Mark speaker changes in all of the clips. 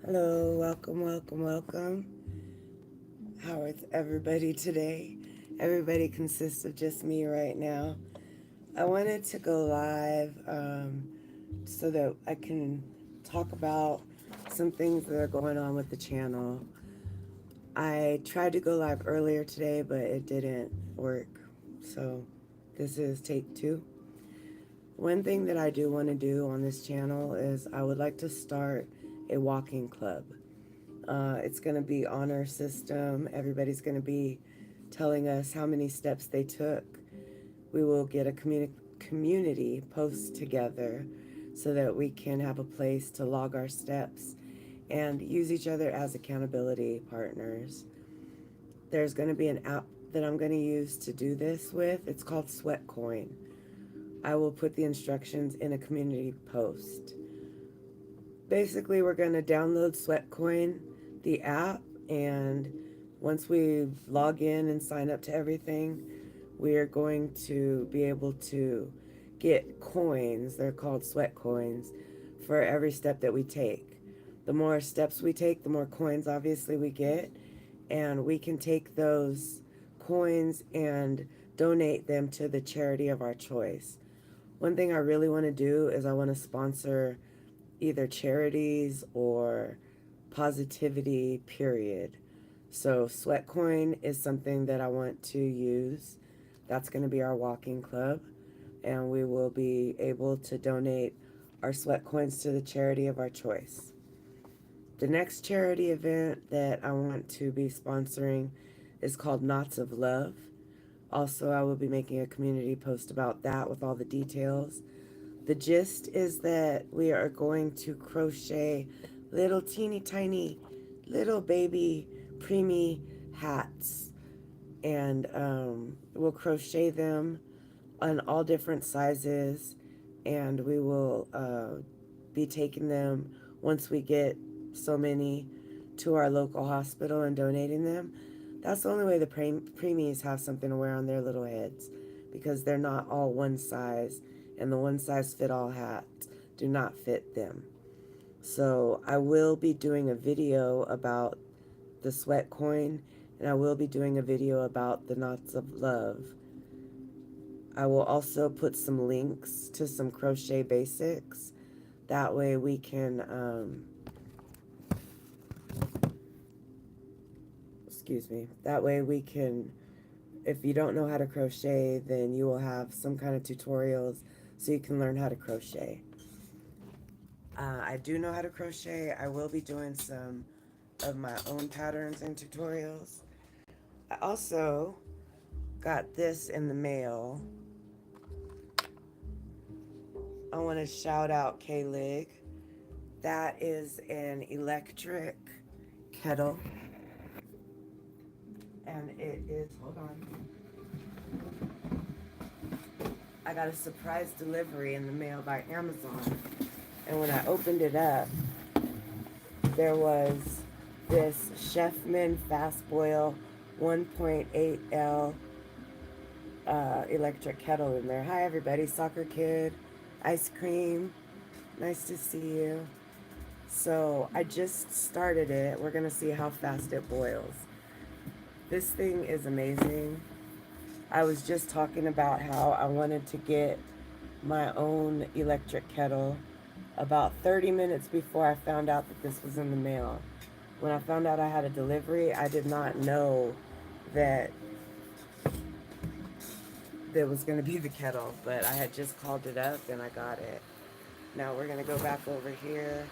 Speaker 1: Hello, welcome, welcome, welcome. How is everybody today? Everybody consists of just me right now. I wanted to go live so that I can talk about some things that are going on with the channel. I tried to go live earlier today, but it didn't work. So this is take two. One thing that I do want to do on this channel is I would like to start a walking club. It's going to be honor system. Everybody's going to be telling us how many steps they took. We will get a community post together so that we can have a place to log our steps and use each other as accountability partners. There's going to be an app that I'm going to use to do this with. It's called Sweatcoin. I will put the instructions in a community post. Basically, we're going to download Sweatcoin, the app, and once we log in and sign up to everything, we are going to be able to get coins. They're called sweat coins for every step that we take. The more steps we take, the more coins obviously we get, and we can take those coins and donate them to the charity of our choice. One thing I really want to do is I want to sponsor either charities or positivity, period. So Sweatcoin is something that I want to use. That's going to be our walking club, and we will be able to donate our sweat coins to the charity of our choice. The next charity event that I want to be sponsoring is called Knots of Love. Also, I will be making a community post about that with all the details. The gist is that we are going to crochet little teeny tiny little baby preemie hats, and we'll crochet them on all different sizes, and we will be taking them once we get so many to our local hospital and donating them. That's the only way the preemies have something to wear on their little heads, because they're not all one size, and the one size fit all hats do not fit them. So I will be doing a video about the sweat coin, and I will be doing a video about the knots of love. I will also put some links to some crochet basics. That way we can, that way we can, if you don't know how to crochet, then you will have some kind of tutorials so you can learn how to crochet. I do know how to crochet. I will be doing some of my own patterns and tutorials. I also got this in the mail. I want to shout out K-Lig. That is an electric kettle. And it is, hold on. I got a surprise delivery in the mail by Amazon. And when I opened it up, there was this Chefman Fast Boil 1.8L electric kettle in there. Hi everybody, soccer kid, ice cream, nice to see you. So I just started it. We're gonna see how fast it boils. This thing is amazing. I was just talking about how I wanted to get my own electric kettle about 30 minutes before I found out that this was in the mail. When I found out I had a delivery, I did not know that there was going to be the kettle, but I had just called it up and I got it. Now we're going to go back over here,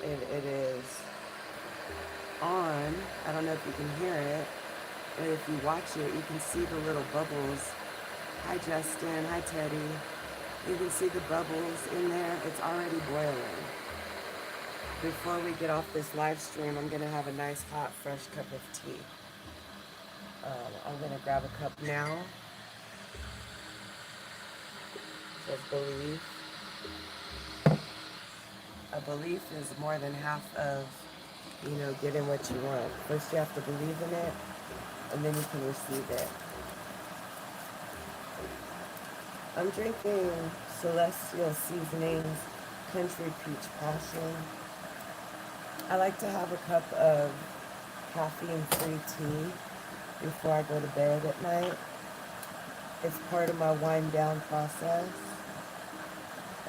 Speaker 1: and it is on. I don't know if you can hear it, but if you watch it, you can see the little bubbles. Hi Justin, hi Teddy. You can see the bubbles in there. It's already boiling. Before we get off this live stream, I'm going to have a nice hot fresh cup of tea. I'm going to grab a cup now. Just believe. A belief is more than half of, getting what you want. First you have to believe in it, and then you can receive it. I'm drinking Celestial Seasonings Country Peach Passion. I like to have a cup of caffeine-free tea before I go to bed at night. It's part of my wind down process.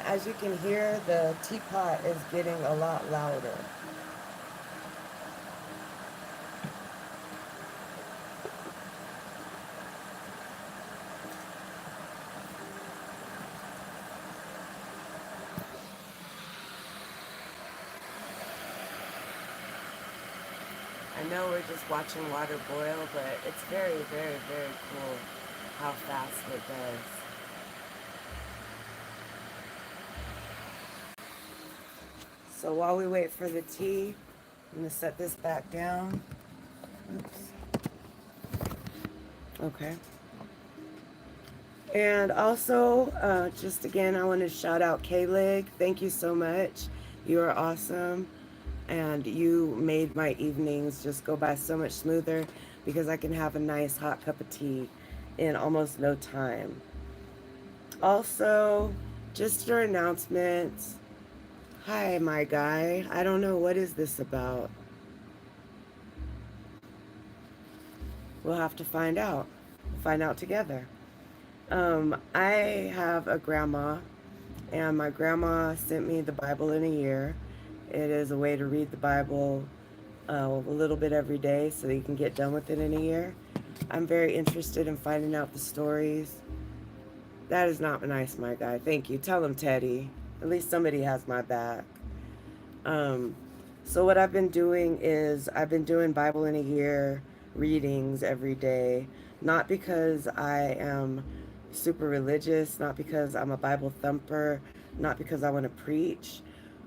Speaker 1: As you can hear, the teapot is getting a lot louder. I know we're just watching water boil, but it's very, very, very cool how fast it does. So while we wait for the tea, I'm going to set this back down. Oops. Okay. And also, just again, I want to shout out K-Lig. Thank you so much. You are awesome. And you made my evenings just go by so much smoother because I can have a nice hot cup of tea in almost no time. Also, just your announcements. Hi, my guy. I don't know, what is this about? We'll have to find out. We'll find out together. I have a grandma, and my grandma sent me the Bible in a year. It is a way to read the Bible a little bit every day so that you can get done with it in a year. I'm very interested in finding out the stories. That is not nice, my guy. Thank you. Tell him, Teddy. At least somebody has my back. So what I've been doing is I've been doing Bible in a year readings every day. Not because I am super religious, not because I'm a Bible thumper, not because I want to preach,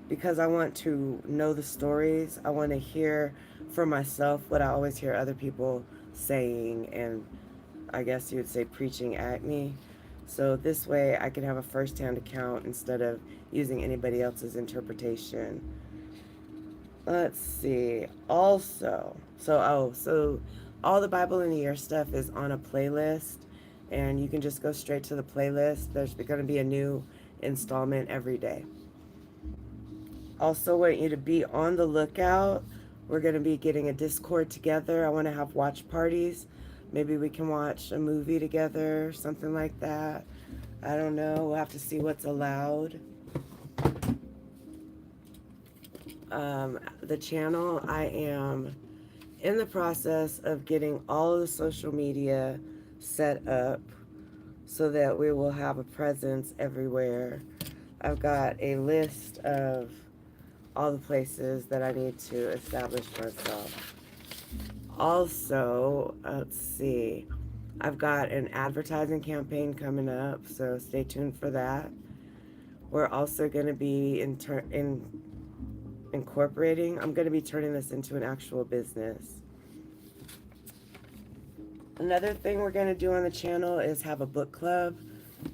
Speaker 1: because I want to know the stories. I want to hear for myself what I always hear other people saying, and I guess you would say preaching at me. So this way I can have a first-hand account instead of using anybody else's interpretation. Let's see. Also, so all the Bible in a Year stuff is on a playlist, and you can just go straight to the playlist. There's going to be a new installment every day. Also want you to be on the lookout. We're going to be getting a Discord together. I want to have watch parties. Maybe we can watch a movie together, something like that. I don't know. We'll have to see what's allowed. The channel, I am in the process of getting all of the social media set up so that we will have a presence everywhere. I've got a list of all the places that I need to establish myself. Also, let's see, I've got an advertising campaign coming up, so stay tuned for that. We're also going to be incorporating, I'm going to be turning this into an actual business. Another thing we're going to do on the channel is have a book club.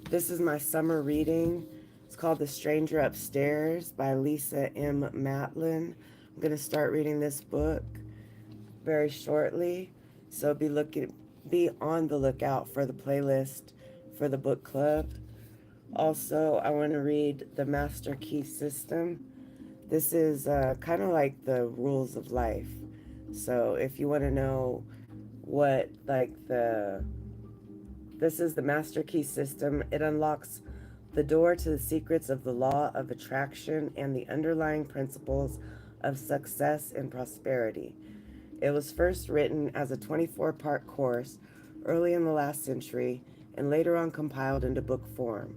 Speaker 1: This is my summer reading. It's called The Stranger Upstairs by Lisa M. Matlin. I'm going to start reading this book very shortly, so be on the lookout for the playlist for the book club. Also, I want to read The Master Key System. This is kind of like the rules of life. So if you want to know what this is the Master Key System. It unlocks the door to the secrets of the law of attraction and the underlying principles of success and prosperity. It was first written as a 24-part course early in the last century and later on compiled into book form.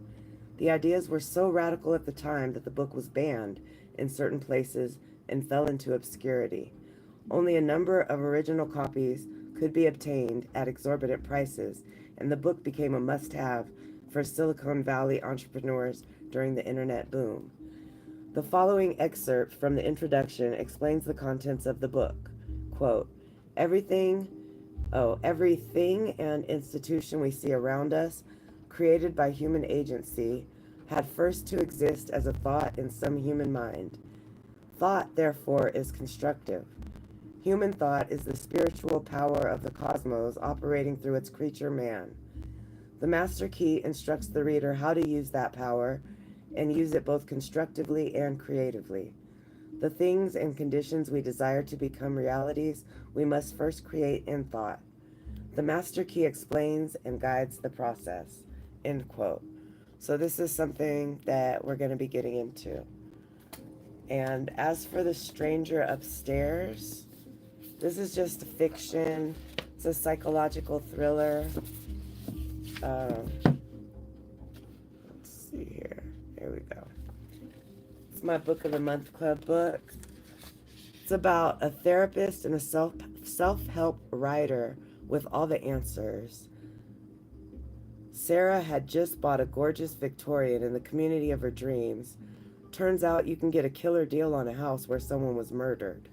Speaker 1: The ideas were so radical at the time that the book was banned in certain places and fell into obscurity. Only a number of original copies could be obtained at exorbitant prices, and the book became a must-have for Silicon Valley entrepreneurs during the internet boom. The following excerpt from the introduction explains the contents of the book. Quote, everything and institution we see around us, created by human agency, had first to exist as a thought in some human mind. Thought, therefore, is constructive. Human thought is the spiritual power of the cosmos operating through its creature man. The Master Key instructs the reader how to use that power and use it both constructively and creatively. The things and conditions we desire to become realities, we must first create in thought. The master key explains and guides the process. End quote. So this is something that we're going to be getting into. And as for the stranger upstairs, this is just a fiction. It's a psychological thriller. Let's see here. Here we go. It's my book of the month club book. It's about a therapist and a self-help writer with all the answers. Sarah had just bought a gorgeous Victorian in the community of her dreams. Turns out you can get a killer deal on a house where someone was murdered.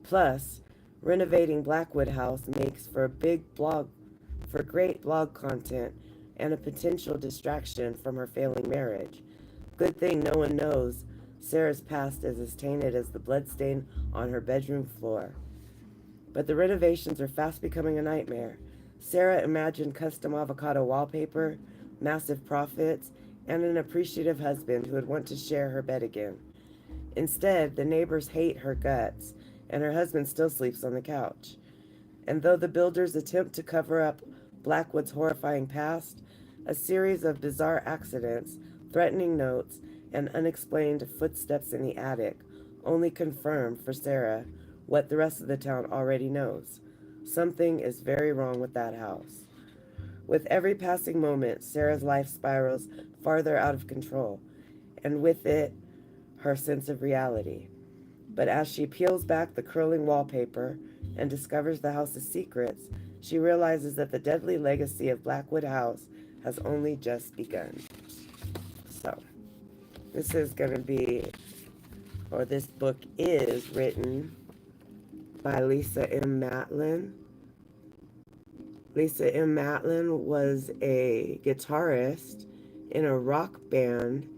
Speaker 1: Plus, renovating Blackwood House makes for great blog content and a potential distraction from her failing marriage. Good thing no one knows Sarah's past is as tainted as the bloodstain on her bedroom floor. But the renovations are fast becoming a nightmare. Sarah imagined custom avocado wallpaper, massive profits, and an appreciative husband who would want to share her bed again. Instead, the neighbors hate her guts, and her husband still sleeps on the couch. And though the builders attempt to cover up Blackwood's horrifying past, a series of bizarre accidents, threatening notes, and unexplained footsteps in the attic only confirm for Sarah what the rest of the town already knows. Something is very wrong with that house. With every passing moment, Sarah's life spirals farther out of control, and with it, her sense of reality. But as she peels back the curling wallpaper and discovers the house's secrets, she realizes that the deadly legacy of Blackwood House has only just begun. So, this is going to be, or this book is written by Lisa M. Matlin. Lisa M. Matlin was a guitarist in a rock band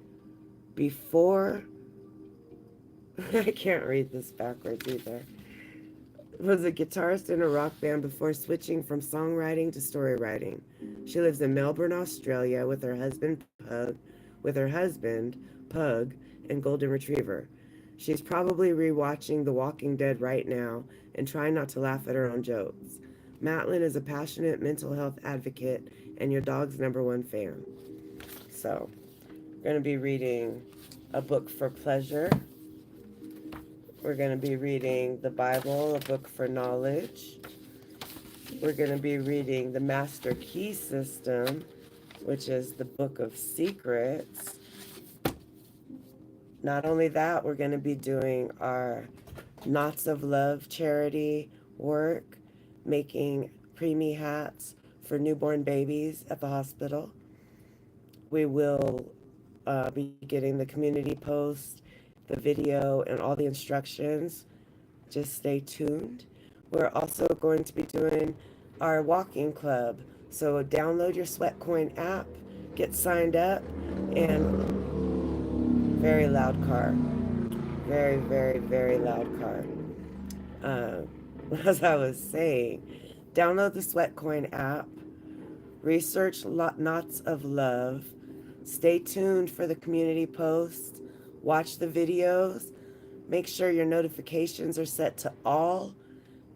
Speaker 1: before, I can't read this backwards either, was a guitarist in a rock band before switching from songwriting to story writing. She lives in Melbourne, Australia with her husband, Pug, and Golden Retriever. She's probably rewatching The Walking Dead right now and trying not to laugh at her own jokes. Matlin is a passionate mental health advocate and your dog's #1 fan. So, we're going to be reading a book for pleasure. We're going to be reading the Bible, a book for knowledge. We're going to be reading the Master Key System, which is the Book of Secrets. Not only that, we're going to be doing our Knots of Love charity work, making preemie hats for newborn babies at the hospital. We will be getting the community post, the video, and all the instructions. Just stay tuned. We're also going to be doing our walking club. So download your Sweatcoin app, get signed up, and very loud car. Very, very, very loud car. As I was saying, download the Sweatcoin app, research Knots of Love, stay tuned for the community posts, watch the videos, make sure your notifications are set to all,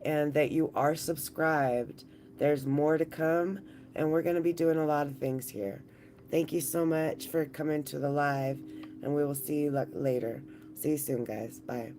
Speaker 1: and that you are subscribed. There's more to come, and we're going to be doing a lot of things here. Thank you so much for coming to the live, and we will see you later. See you soon, guys. Bye.